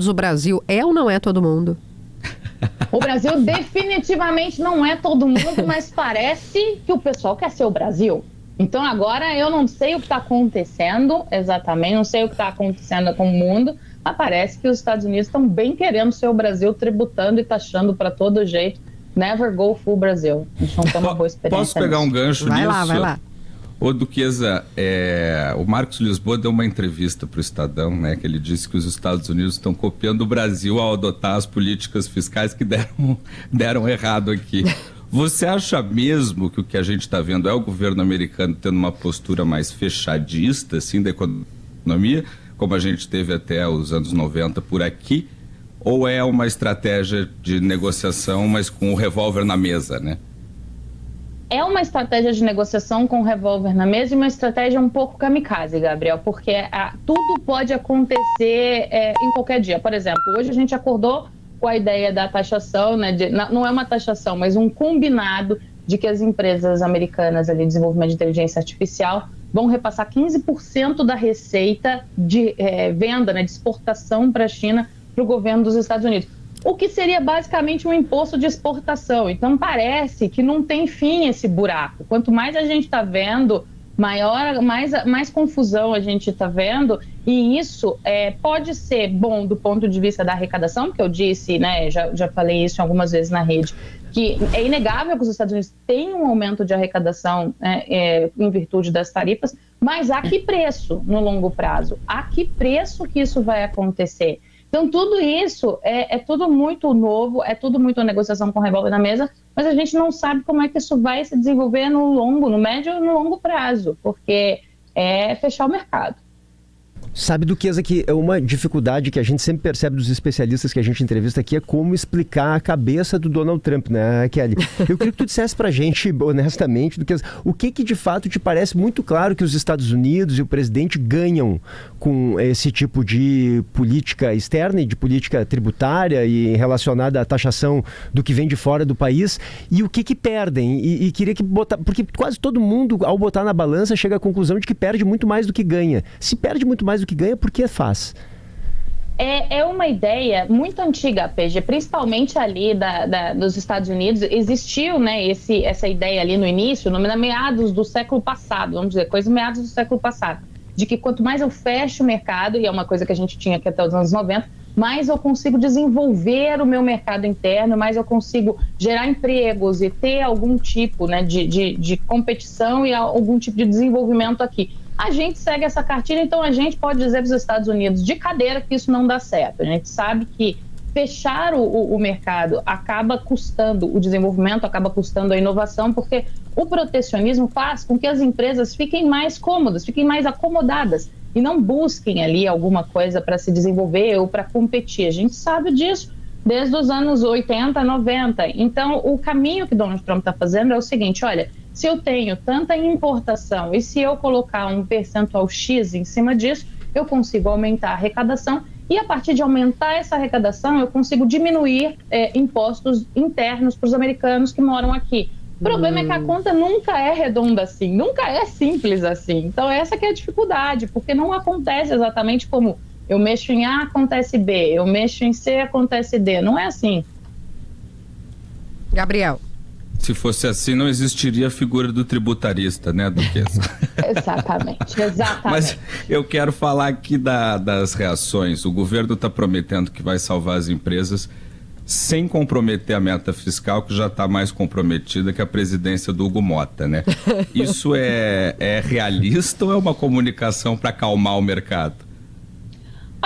o Brasil é ou não é todo mundo? O Brasil definitivamente não é todo mundo, mas parece que o pessoal quer ser o Brasil. Então agora eu não sei o que está acontecendo exatamente, não sei o que está acontecendo com o mundo, mas parece que os Estados Unidos estão bem querendo ser o Brasil, tributando e taxando para todo jeito. Never go full Brasil. A gente não tem uma boa experiência. Posso pegar um gancho nisso? Vai lá. Ô Duquesa, o Marcos Lisboa deu uma entrevista para o Estadão, né, que ele disse que os Estados Unidos estão copiando o Brasil ao adotar as políticas fiscais que deram errado aqui. Você acha mesmo que o que a gente está vendo é o governo americano tendo uma postura mais fechadista, assim, da economia, como a gente teve até os anos 90 por aqui, ou é uma estratégia de negociação, mas com o revólver na mesa, né? É uma estratégia de negociação com o revólver na mesa e uma estratégia um pouco kamikaze, Gabriel, porque tudo pode acontecer em qualquer dia. Por exemplo, hoje a gente acordou com a ideia da taxação, né, não é uma taxação, mas um combinado de que as empresas americanas ali de desenvolvimento de inteligência artificial vão repassar 15% da receita de venda, né, de exportação para a China para o governo dos Estados Unidos. O que seria basicamente um imposto de exportação. Então parece que não tem fim esse buraco. Quanto mais a gente está vendo, mais confusão a gente está vendo, e isso pode ser bom do ponto de vista da arrecadação, que eu disse, né, já falei isso algumas vezes na rede, que é inegável que os Estados Unidos têm um aumento de arrecadação em virtude das tarifas, mas a que preço no longo prazo? A que preço que isso vai acontecer? Então, tudo isso é tudo muito novo, é tudo muito negociação com revólver na mesa, mas a gente não sabe como é que isso vai se desenvolver no médio e no longo prazo, porque é fechar o mercado. Sabe, Duquesa, que é uma dificuldade que a gente sempre percebe dos especialistas que a gente entrevista aqui é como explicar a cabeça do Donald Trump, né, Kelly? Eu queria que tu dissesse pra gente, honestamente, Duquesa, o que de fato te parece muito claro que os Estados Unidos e o presidente ganham com esse tipo de política externa e de política tributária e relacionada à taxação do que vem de fora do país, e o que perdem? E queria que porque quase todo mundo, ao botar na balança, chega à conclusão de que perde muito mais do que ganha. Se perde muito mais do que ganha, por que faz? É uma ideia muito antiga, PG, principalmente ali dos Estados Unidos. Existiu, né, essa ideia ali no início, meados do século passado, vamos dizer, meados do século passado, de que quanto mais eu fecho o mercado, e é uma coisa que a gente tinha aqui até os anos 90, mais eu consigo desenvolver o meu mercado interno, mais eu consigo gerar empregos e ter algum tipo, né, de competição e algum tipo de desenvolvimento aqui. A gente segue essa cartilha, então a gente pode dizer para os Estados Unidos de cadeira que isso não dá certo. A gente sabe que fechar o mercado acaba custando o desenvolvimento, acaba custando a inovação, porque o protecionismo faz com que as empresas fiquem mais cômodas, fiquem mais acomodadas e não busquem ali alguma coisa para se desenvolver ou para competir. A gente sabe disso desde os anos 80, 90. Então, o caminho que Donald Trump está fazendo é o seguinte, olha, se eu tenho tanta importação e se eu colocar um percentual X em cima disso, eu consigo aumentar a arrecadação e a partir de aumentar essa arrecadação eu consigo diminuir impostos internos para os americanos que moram aqui. O problema é que a conta nunca é redonda assim, nunca é simples assim. Então essa que é a dificuldade, porque não acontece exatamente como eu mexo em A, acontece B, eu mexo em C, acontece D. Não é assim. Gabriel. Se fosse assim, não existiria a figura do tributarista, né, Duquesa? Exatamente. Mas eu quero falar aqui das reações. O governo está prometendo que vai salvar as empresas sem comprometer a meta fiscal, que já está mais comprometida que a presidência do Hugo Mota, né? Isso é realista ou é uma comunicação para acalmar o mercado?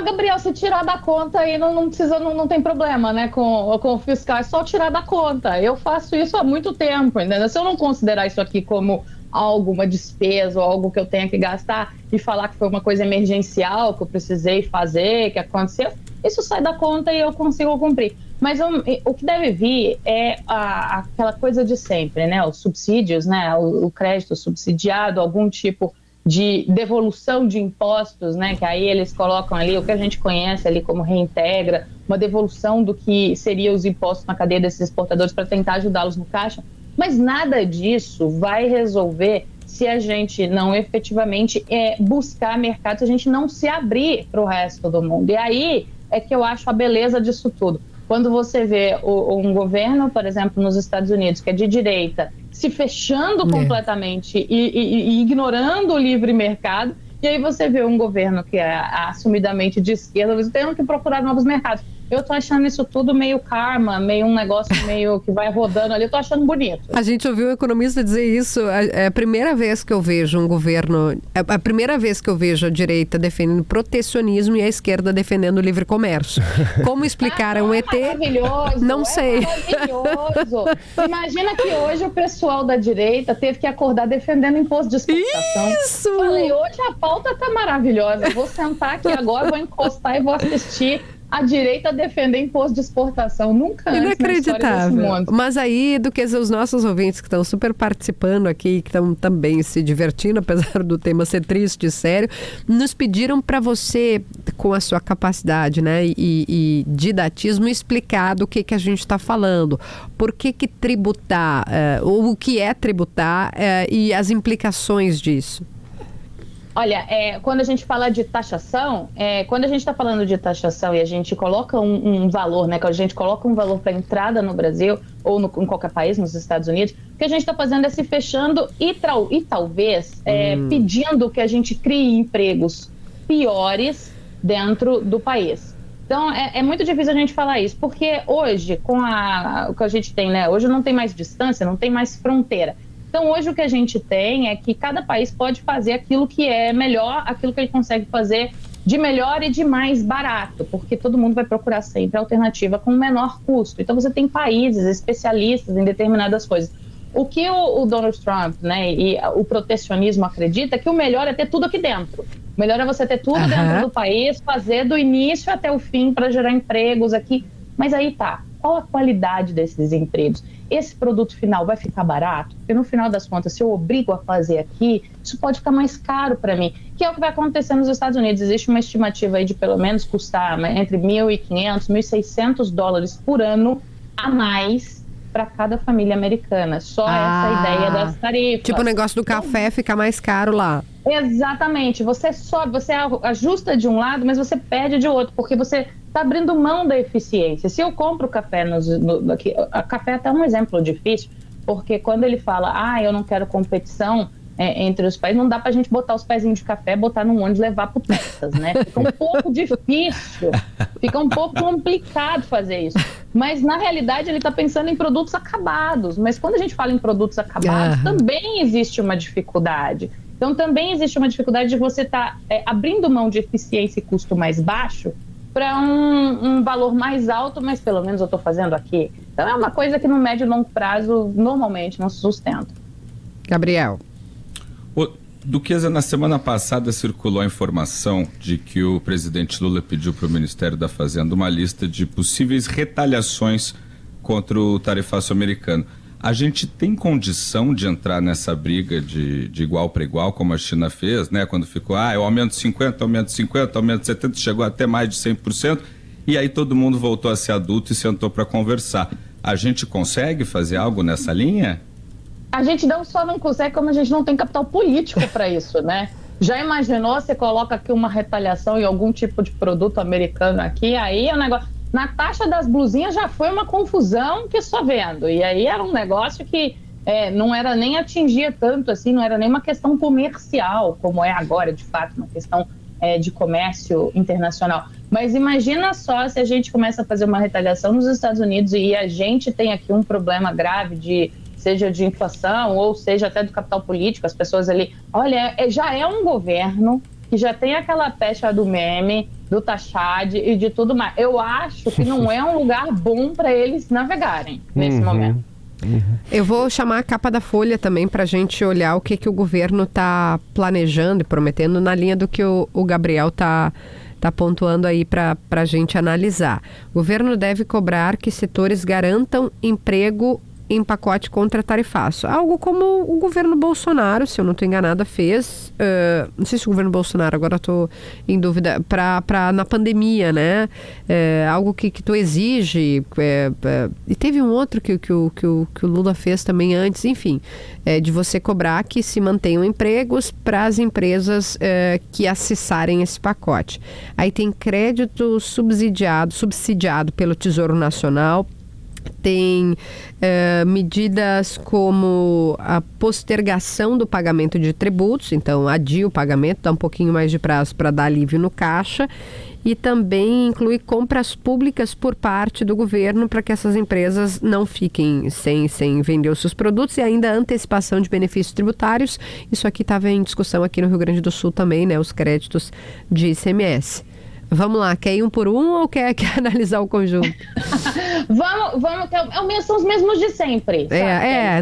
Gabriel, se tirar da conta aí não tem problema, né, com o fiscal, é só tirar da conta. Eu faço isso há muito tempo, entendeu? Se eu não considerar isso aqui como uma despesa ou algo que eu tenha que gastar e falar que foi uma coisa emergencial, que eu precisei fazer, que aconteceu, isso sai da conta e eu consigo cumprir. Mas o que deve vir é aquela coisa de sempre, né, os subsídios, né, o crédito subsidiado, algum tipo de devolução de impostos, né, que aí eles colocam ali o que a gente conhece ali como reintegra, uma devolução do que seria os impostos na cadeia desses exportadores para tentar ajudá-los no caixa, mas nada disso vai resolver se a gente não efetivamente buscar mercado, se a gente não se abrir para o resto do mundo. E aí é que eu acho a beleza disso tudo. Quando você vê um governo, por exemplo, nos Estados Unidos, que é de direita, se fechando completamente e ignorando o livre mercado, e aí você vê um governo que é assumidamente de esquerda, você tem que procurar novos mercados. Eu tô achando isso tudo meio karma, meio um negócio meio que vai rodando ali, eu tô achando bonito. A gente ouviu um economista dizer isso, é a primeira vez que eu vejo um governo, a primeira vez que eu vejo a direita defendendo protecionismo e a esquerda defendendo o livre comércio. Como explicar um ET? Maravilhoso, não sei. Maravilhoso. Imagina que hoje o pessoal da direita teve que acordar defendendo imposto de exportação. Isso! Falei, hoje a pauta tá maravilhosa, vou sentar aqui agora, vou encostar e vou assistir a direita defender imposto de exportação. Nunca antes Inacreditável. Na história desse mundo. Mas aí, os nossos ouvintes que estão super participando aqui, que estão também se divertindo, apesar do tema ser triste e sério, nos pediram para você, com a sua capacidade, né, e didatismo, explicar do que a gente está falando. Por que tributar, ou o que é tributar e as implicações disso. Olha, quando a gente fala de taxação, quando a gente está falando de taxação e a gente coloca um valor, né, que a gente coloca um valor para entrada no Brasil ou em qualquer país, nos Estados Unidos, o que a gente está fazendo é se fechando e talvez pedindo que a gente crie empregos piores dentro do país. Então, é muito difícil a gente falar isso, porque hoje, com o que a gente tem, né, hoje não tem mais distância, não tem mais fronteira. Então, hoje o que a gente tem é que cada país pode fazer aquilo que é melhor, aquilo que ele consegue fazer de melhor e de mais barato, porque todo mundo vai procurar sempre a alternativa com menor custo. Então, você tem países especialistas em determinadas coisas. O que o Donald Trump, né, e o protecionismo acredita é que o melhor é ter tudo aqui dentro. O melhor é você ter tudo dentro do país, fazer do início até o fim para gerar empregos aqui. Mas aí tá, qual a qualidade desses empregos? Esse produto final vai ficar barato? Porque no final das contas, se eu obrigo a fazer aqui, isso pode ficar mais caro para mim, que é o que vai acontecer nos Estados Unidos. Existe uma estimativa aí de pelo menos custar entre $1.500 e $1.600 por ano a mais para cada família americana. Só essa ideia das tarifas. Tipo o negócio do café fica mais caro lá. Exatamente. Você ajusta de um lado, mas você perde de outro, porque você está abrindo mão da eficiência. Se eu compro café, café é até um exemplo difícil, porque quando ele fala, eu não quero competição entre os países, não dá pra gente botar os pezinhos de café, botar num ônibus e levar pro Texas, né? Fica um pouco difícil, fica um pouco complicado fazer isso. Mas, na realidade, ele está pensando em produtos acabados. Mas quando a gente fala em produtos acabados, também existe uma dificuldade. Então, também existe uma dificuldade de você estar abrindo mão de eficiência e custo mais baixo para um valor mais alto, mas pelo menos eu estou fazendo aqui. Então, é uma coisa que no médio e longo prazo, normalmente, não se sustenta. Gabriel. Duquesa, na semana passada circulou a informação de que o presidente Lula pediu para o Ministério da Fazenda uma lista de possíveis retaliações contra o tarifaço americano. A gente tem condição de entrar nessa briga de igual para igual, como a China fez, né? Quando ficou, eu aumento 50%, aumento 50%, aumento 70%, chegou até mais de 100%, e aí todo mundo voltou a ser adulto e sentou para conversar. A gente consegue fazer algo nessa linha? A gente não só não consegue, como a gente não tem capital político para isso, né? Já imaginou, você coloca aqui uma retaliação em algum tipo de produto americano aqui, aí é um negócio... Na taxa das blusinhas já foi uma confusão que só vendo. E aí era um negócio que não era nem atingia tanto assim, não era nem uma questão comercial, como é agora, de fato, uma questão de comércio internacional. Mas imagina só se a gente começa a fazer uma retaliação nos Estados Unidos e a gente tem aqui um problema grave seja de inflação ou seja até do capital político, as pessoas ali... Olha, já é um governo que já tem aquela pecha do meme, do taxade e de tudo mais. Eu acho que não é um lugar bom para eles navegarem nesse momento. Eu vou chamar a capa da Folha também para a gente olhar o que o governo está planejando e prometendo na linha do que o Gabriel está pontuando aí para a gente analisar. O governo deve cobrar que setores garantam emprego em pacote contra-tarifaço. Algo como o governo Bolsonaro, se eu não estou enganada, fez. Não sei se o governo Bolsonaro, agora estou em dúvida, na pandemia, né? Algo que tu exige. E teve um outro que o Lula fez também antes, enfim, de você cobrar que se mantenham empregos para as empresas que acessarem esse pacote. Aí tem crédito subsidiado pelo Tesouro Nacional. Tem medidas como a postergação do pagamento de tributos, então adia o pagamento, dá um pouquinho mais de prazo para dar alívio no caixa, e também inclui compras públicas por parte do governo para que essas empresas não fiquem sem vender os seus produtos, e ainda a antecipação de benefícios tributários. Isso aqui estava em discussão aqui no Rio Grande do Sul também, né, os créditos de ICMS. Vamos lá, quer ir um por um ou quer analisar o conjunto? São os mesmos de sempre.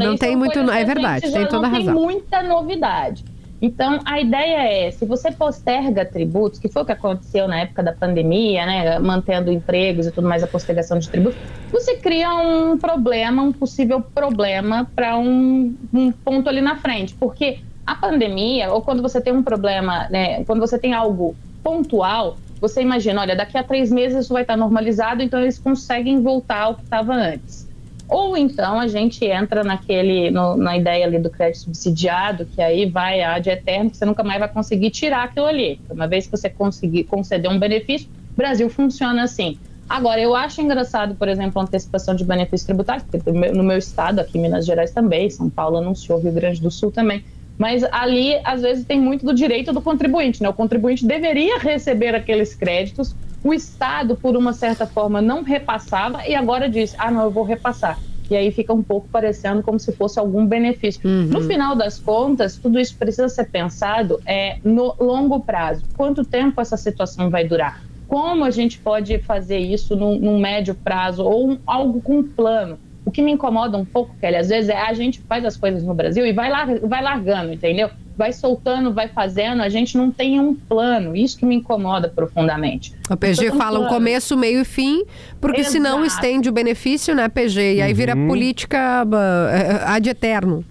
Não tem muito. É verdade, tem toda a razão. Não tem muita novidade. Então, a ideia é, se você posterga tributos, que foi o que aconteceu na época da pandemia, né, mantendo empregos e tudo mais, a postergação de tributos, você cria um possível problema para um ponto ali na frente. Porque a pandemia, ou quando você tem um problema, né, quando você tem algo pontual, você imagina, olha, daqui a 3 meses isso vai estar normalizado, então eles conseguem voltar ao que estava antes. Ou então a gente entra na ideia ali do crédito subsidiado, que aí vai ad eterno, que você nunca mais vai conseguir tirar aquilo ali. Uma vez que você conseguir conceder um benefício, o Brasil funciona assim. Agora, eu acho engraçado, por exemplo, a antecipação de benefícios tributários, porque no meu estado, aqui em Minas Gerais também, São Paulo anunciou, Rio Grande do Sul também, mas ali, às vezes, tem muito do direito do contribuinte, né? O contribuinte deveria receber aqueles créditos, o Estado, por uma certa forma, não repassava e agora diz, não, eu vou repassar. E aí fica um pouco parecendo como se fosse algum benefício. No final das contas, tudo isso precisa ser pensado no longo prazo. Quanto tempo essa situação vai durar? Como a gente pode fazer isso num médio prazo ou algo com plano? O que me incomoda um pouco, Kelly, às vezes a gente faz as coisas no Brasil e vai largando, entendeu? Vai soltando, vai fazendo, a gente não tem um plano. Isso que me incomoda profundamente. A PG fala um começo, meio e fim, porque Exato. Senão estende o benefício, né, PG? E aí vira política ad eterno.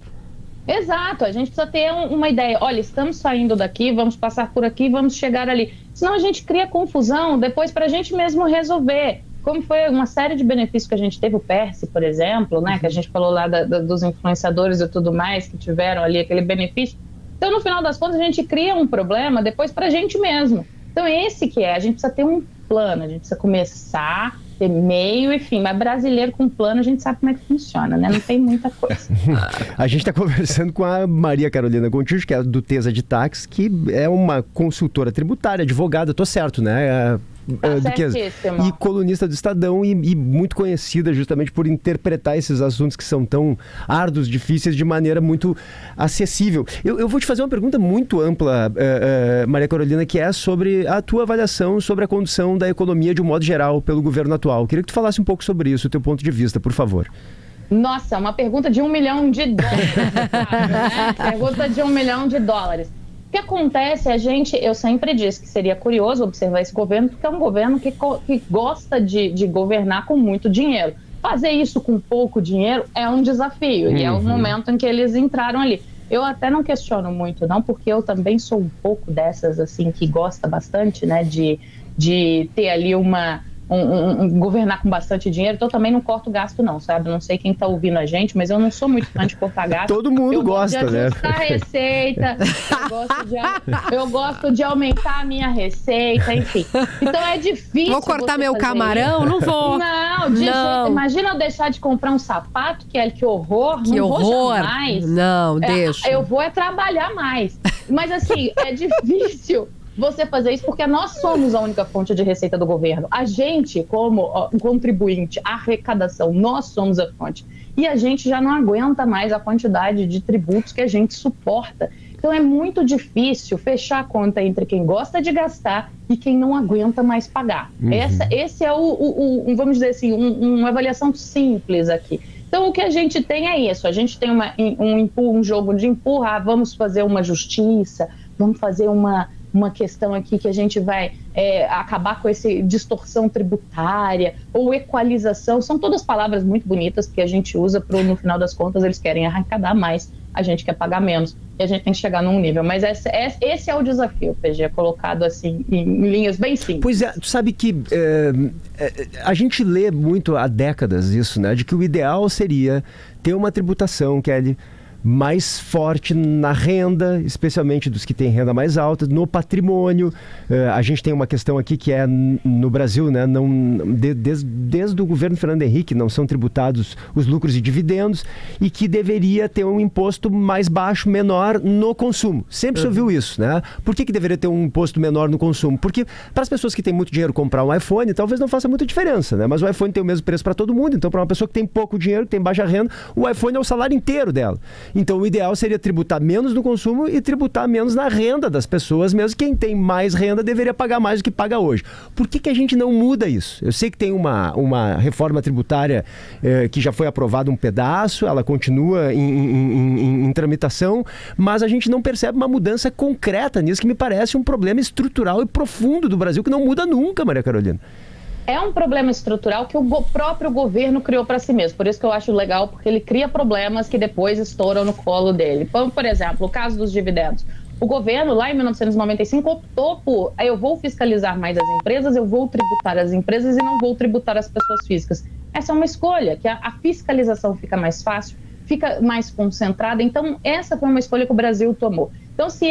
Exato, a gente precisa ter uma ideia. Olha, estamos saindo daqui, vamos passar por aqui, vamos chegar ali. Senão a gente cria confusão depois para a gente mesmo resolver. Como foi uma série de benefícios que a gente teve, o PERSE, por exemplo, né, que a gente falou lá dos influenciadores e tudo mais, que tiveram ali aquele benefício. Então, no final das contas, a gente cria um problema depois para a gente mesmo. Então, a gente precisa ter um plano, a gente precisa começar, ter meio e fim. Mas brasileiro com plano, a gente sabe como é que funciona, né? Não tem muita coisa. A gente está conversando com a Maria Carolina Gontijo, que é do TESA de Tax, que é uma consultora tributária, advogada, tô certo, né? E colunista do Estadão e muito conhecida justamente por interpretar esses assuntos que são tão árduos, difíceis, de maneira muito acessível. Eu vou te fazer uma pergunta muito ampla, Maria Carolina, que é sobre a tua avaliação sobre a condução da economia de um modo geral pelo governo atual. Queria que tu falasse um pouco sobre isso, o teu ponto de vista, por favor. Nossa, uma pergunta de $1 milhão, né? Pergunta de $1 milhão. O que acontece, eu sempre disse que seria curioso observar esse governo, porque é um governo que gosta de governar com muito dinheiro. Fazer isso com pouco dinheiro é um desafio, e é o momento em que eles entraram ali. Eu até não questiono muito, não, porque eu também sou um pouco dessas, assim, que gosta bastante, né, de ter ali governar com bastante dinheiro, então eu também não corto gasto não, sabe? Não sei quem tá ouvindo a gente, mas eu não sou muito fã de cortar gasto. Todo mundo gosta, né? Eu gosto de ajustar a receita, eu gosto de aumentar a minha receita, enfim. Então é difícil. Vou cortar meu camarão? Isso. Não vou. Não, de jeito. Imagina eu deixar de comprar um sapato, que horror. Que não horror. Vou jamais. Não, deixa. Eu vou trabalhar mais. Mas assim, é difícil você fazer isso, porque nós somos a única fonte de receita do governo. A gente, como contribuinte, a arrecadação, nós somos a fonte. E a gente já não aguenta mais a quantidade de tributos que a gente suporta. Então é muito difícil fechar a conta entre quem gosta de gastar e quem não aguenta mais pagar. Esse é vamos dizer assim, uma avaliação simples aqui. Então o que a gente tem é isso, a gente tem um jogo de empurrar, vamos fazer uma justiça, vamos fazer uma uma questão aqui que a gente vai acabar com essa distorção tributária ou equalização. São todas palavras muito bonitas que a gente usa no final das contas eles querem arrecadar mais, a gente quer pagar menos e a gente tem que chegar num nível. Mas esse é o desafio, PG, colocado assim em linhas bem simples. Pois é, tu sabe que a gente lê muito há décadas isso, né? De que o ideal seria ter uma tributação, Kelly, mais forte na renda, especialmente dos que têm renda mais alta, no patrimônio. A gente tem uma questão aqui que é no Brasil, né, desde o governo Fernando Henrique não são tributados os lucros e dividendos e que deveria ter um imposto mais baixo, menor no consumo. Sempre se ouviu isso, né? Por que deveria ter um imposto menor no consumo? Porque para as pessoas que têm muito dinheiro comprar um iPhone, talvez não faça muita diferença, né? Mas o iPhone tem o mesmo preço para todo mundo, então para uma pessoa que tem pouco dinheiro, que tem baixa renda, o iPhone é o salário inteiro dela. Então o ideal seria tributar menos no consumo e tributar menos na renda das pessoas, mesmo quem tem mais renda deveria pagar mais do que paga hoje. Por que a gente não muda isso? Eu sei que tem uma reforma tributária que já foi aprovada um pedaço, ela continua em tramitação, mas a gente não percebe uma mudança concreta nisso, que me parece um problema estrutural e profundo do Brasil, que não muda nunca, Maria Carolina. É um problema estrutural que o próprio governo criou para si mesmo. Por isso que eu acho legal, porque ele cria problemas que depois estouram no colo dele. Por exemplo, o caso dos dividendos. O governo, lá em 1995, optou por eu vou fiscalizar mais as empresas, eu vou tributar as empresas e não vou tributar as pessoas físicas. Essa é uma escolha, que a fiscalização fica mais fácil, fica mais concentrada. Então, essa foi uma escolha que o Brasil tomou. Então, se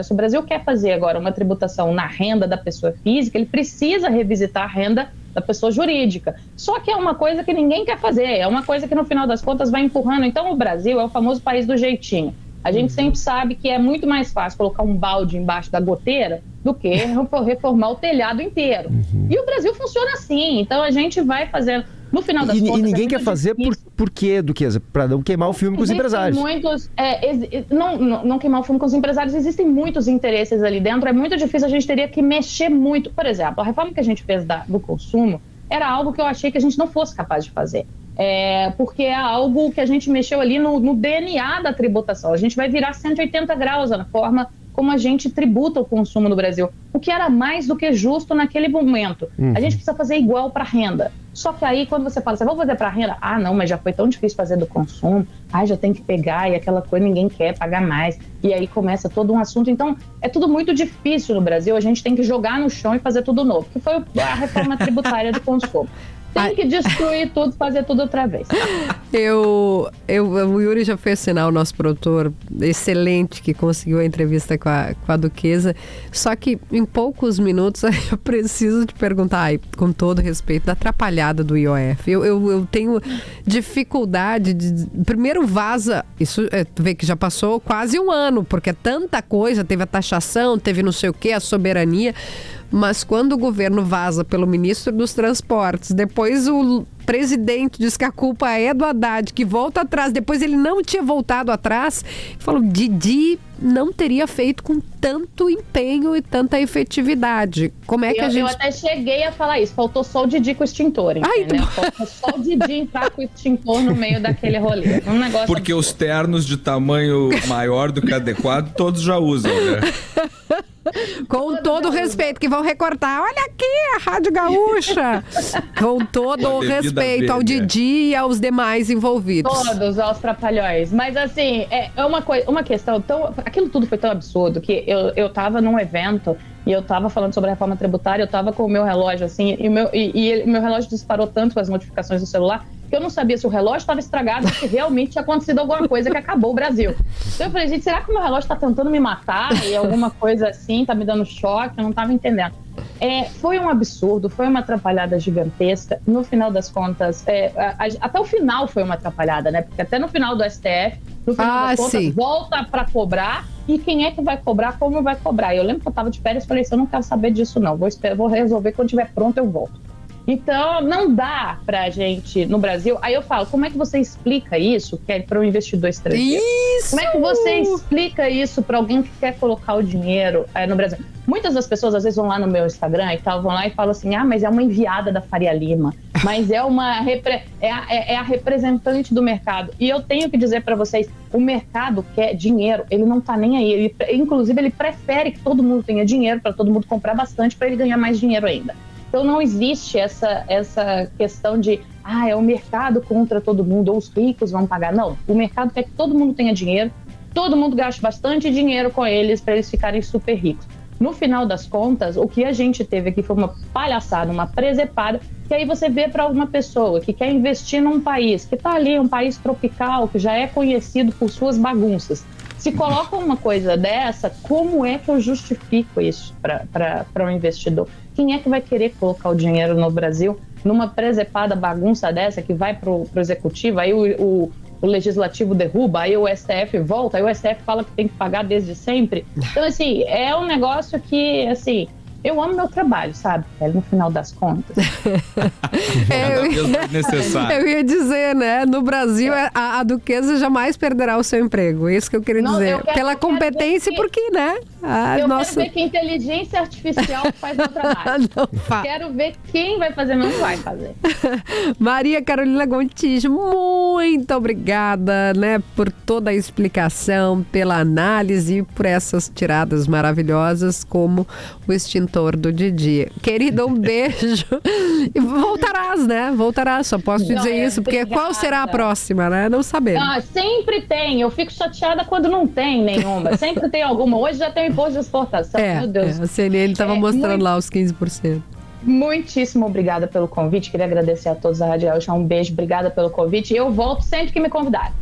o Brasil quer fazer agora uma tributação na renda da pessoa física, ele precisa revisitar a renda da pessoa jurídica. Só que é uma coisa que ninguém quer fazer, é uma coisa que no final das contas vai empurrando. Então, o Brasil é o famoso país do jeitinho. A gente sempre sabe que é muito mais fácil colocar um balde embaixo da goteira do que reformar o telhado inteiro. E o Brasil funciona assim, então a gente vai fazendo... No final das contas, e ninguém quer fazer por quê, Duquesa? Para não queimar o filme com os empresários. Não queimar o filme com os empresários, existem muitos interesses ali dentro, é muito difícil, a gente teria que mexer muito. Por exemplo, a reforma que a gente fez do consumo era algo que eu achei que a gente não fosse capaz de fazer. Porque é algo que a gente mexeu ali no DNA da tributação. A gente vai virar 180 graus na forma como a gente tributa o consumo no Brasil, o que era mais do que justo naquele momento. A gente precisa fazer igual para a renda. Só que aí, quando você fala, vamos fazer para a renda? Ah, não, mas já foi tão difícil fazer do consumo. Ah, já tem que pegar e aquela coisa ninguém quer pagar mais. E aí começa todo um assunto. Então, é tudo muito difícil no Brasil. A gente tem que jogar no chão e fazer tudo novo, que foi a reforma tributária do consumo. Tem que destruir tudo, fazer tudo outra vez. O Yuri já fez sinal, o nosso produtor excelente, que conseguiu a entrevista com a Duquesa. Só que em poucos minutos eu preciso te perguntar, com todo respeito, da atrapalhada do IOF. Eu tenho dificuldade de... Primeiro vaza, isso tu vê que já passou quase um ano, porque é tanta coisa, teve a taxação, teve não sei o quê, a soberania... Mas quando o governo vaza pelo ministro dos Transportes, depois o presidente diz que a culpa é do Haddad, que volta atrás, depois ele não tinha voltado atrás, falou, Didi não teria feito com tanto empenho e tanta efetividade. Como é que a gente... Eu até cheguei a falar isso, faltou só o Didi com o extintor, entendeu? Faltou só o Didi entrar com o extintor no meio daquele rolê. Um negócio porque absurdo. Os ternos de tamanho maior do que adequado, todos já usam, né? Com todo o respeito, que vão recortar. Olha aqui a Rádio Gaúcha. Com todo o respeito ao Didi e aos demais envolvidos. Todos, aos trapalhões. Mas assim, é uma questão tão... Aquilo tudo foi tão absurdo que eu tava num evento e eu tava falando sobre a reforma tributária, eu tava com o meu relógio assim, e meu relógio disparou tanto com as notificações do celular que eu não sabia se o relógio estava estragado ou se realmente tinha acontecido alguma coisa que acabou o Brasil. Então eu falei, gente, será que o meu relógio está tentando me matar? E alguma coisa assim, tá me dando choque? Eu não estava entendendo. Foi um absurdo, foi uma atrapalhada gigantesca. No final das contas, até o final foi uma atrapalhada, né? Porque até no final do STF, no final das contas, volta para cobrar. E quem é que vai cobrar, como vai cobrar? Eu lembro que eu estava de férias e falei assim, eu não quero saber disso não, vou resolver, quando estiver pronto eu volto. Então, não dá pra gente, no Brasil... Aí eu falo, como é que você explica isso para um investidor estrangeiro? Isso! Como é que você explica isso para alguém que quer colocar o dinheiro no Brasil? Muitas das pessoas às vezes vão lá no meu Instagram e tal, vão lá e falam assim, mas é uma enviada da Faria Lima, mas é a representante do mercado. E eu tenho que dizer para vocês, o mercado quer dinheiro, ele não tá nem aí. Inclusive, ele prefere que todo mundo tenha dinheiro, para todo mundo comprar bastante, para ele ganhar mais dinheiro ainda. Então não existe essa questão de é o mercado contra todo mundo, ou os ricos vão pagar. Não, o mercado quer que todo mundo tenha dinheiro, todo mundo gaste bastante dinheiro com eles para eles ficarem super ricos. No final das contas, o que a gente teve aqui foi uma palhaçada, uma presepada, que aí você vê para uma pessoa que quer investir num país, que está ali, um país tropical, que já é conhecido por suas bagunças. Se coloca uma coisa dessa, como é que eu justifico isso para um investidor? Quem é que vai querer colocar o dinheiro no Brasil numa presepada bagunça dessa que vai para o executivo, aí o legislativo derruba, aí o STF volta, aí o STF fala que tem que pagar desde sempre. Então, assim, é um negócio que, assim, eu amo meu trabalho, sabe? No final das contas. Eu ia dizer, né? No Brasil, a duquesa jamais perderá o seu emprego. Isso que eu queria dizer. Pela competência, porque, né? Quero ver que inteligência artificial faz meu trabalho. Quero ver quem vai fazer, não vai fazer. Maria Carolina Gontijo, muito obrigada, né? Por toda a explicação, pela análise, por essas tiradas maravilhosas, como o extintor do Didi. Querida, um beijo. E voltarás, né? Voltarás, só posso te dizer isso, porque obrigada. Qual será a próxima, né? Não sabemos. Sempre tem. Eu fico chateada quando não tem nenhuma. Sempre tem alguma. Hoje já tem imposto de exportação. Meu Deus. A CNN estava mostrando lá os 15%. Muitíssimo obrigada pelo convite. Queria agradecer a todos da Rádio Gaúcha. Um beijo, obrigada pelo convite. E eu volto sempre que me convidarem.